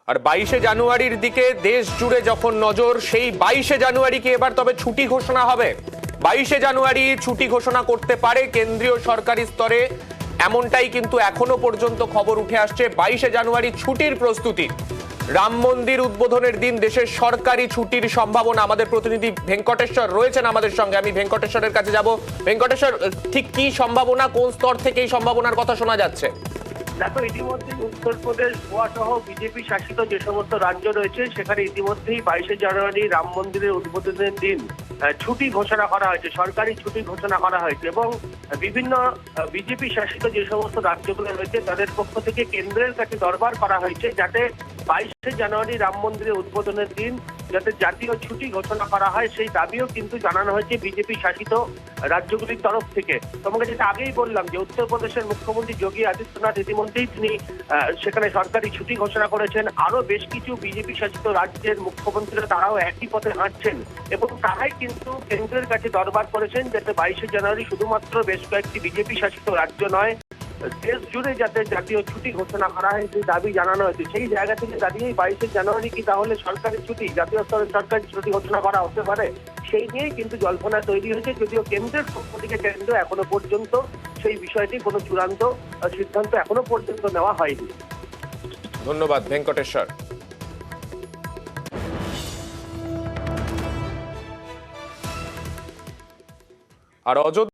আর 22শে জানুয়ারির দিকে দেশ জুড়ে যখন নজর, সেই 22শে জানুয়ারিকে এবার তবে ছুটি ঘোষণা হবে। 22শে জানুয়ারি ছুটি ঘোষণা করতে পারে কেন্দ্রীয় সরকারি স্তরে, এমনটাই কিন্তু এখনো পর্যন্ত খবর উঠে আসছে। 22শে জানুয়ারি ছুটির প্রস্তুতি, রাম মন্দির উদ্বোধনের দিন দেশের সরকারি ছুটির সম্ভাবনা। আমাদের প্রতিনিধি ভেঙ্কটেশ্বর রয়েছেন আমাদের সঙ্গে, আমি ভেঙ্কটেশ্বরের কাছে যাব। ভেঙ্কটেশ্বর, ঠিক কি সম্ভাবনা, কোন স্তর থেকে এই সম্ভাবনার কথা শোনা যাচ্ছে? দেখো, ইতিমধ্যে উত্তরপ্রদেশ, গোয়া সহ বিজেপি শাসিত যে সমস্ত রাজ্য রয়েছে সেখানে ইতিমধ্যেই 22শে জানুয়ারি রাম মন্দিরের উদ্বোধনের দিন ছুটি ঘোষণা করা হয়েছে, সরকারি ছুটি ঘোষণা করা হয়েছে। এবং বিভিন্ন বিজেপি শাসিত যে সমস্ত রাজ্যগুলো রয়েছে তাদের পক্ষ থেকে কেন্দ্রের কাছে দরবার করা হয়েছে যাতে 22শে জানুয়ারি রাম মন্দিরের উদ্বোধনের দিন যাতে জাতীয় ছুটি ঘোষণা করা হয়, সেই দাবিও কিন্তু জানানো হয়েছে বিজেপি শাসিত রাজ্যগুলির তরফ থেকে। তোমাকে যেটা আগেই বললাম যে উত্তরপ্রদেশের মুখ্যমন্ত্রী যোগী আদিত্যনাথ ইতিমধ্যেই তিনি সেখানে সরকারি ছুটি ঘোষণা করেছেন। আরো বেশ কিছু বিজেপি শাসিত রাজ্যের মুখ্যমন্ত্রীরা তারাও একই পথে হাঁটছেন এবং তারাই কিন্তু কেন্দ্রের কাছে দরবার করেছেন যাতে 22শে জানুয়ারি শুধুমাত্র বেশ কয়েকটি বিজেপি শাসিত রাজ্য নয়, দেশ জুড়ে যাতে জাতীয় ছুটি ঘোষণা করা হয় সেই দাবি জানানো হয়েছে। সেই জায়গা থেকে দাঁড়িয়েই 22শে জানুয়ারি কি তাহলে সরকারি ছুটি, জাতীয় স্তরে সরকারি ছুটি ঘোষণা করা হতে পারে, সেই নিয়েই কিন্তু জল্পনা তৈরি হয়েছে। যদিও কেন্দ্রের পক্ষ থেকে কেন্দ্র এখনো পর্যন্ত সেই বিষয়টি কোনো চূড়ান্ত সিদ্ধান্ত এখনো পর্যন্ত নেওয়া হয়নি। ধন্যবাদ ভেঙ্কটেশ্বর। আর অযোধ্যা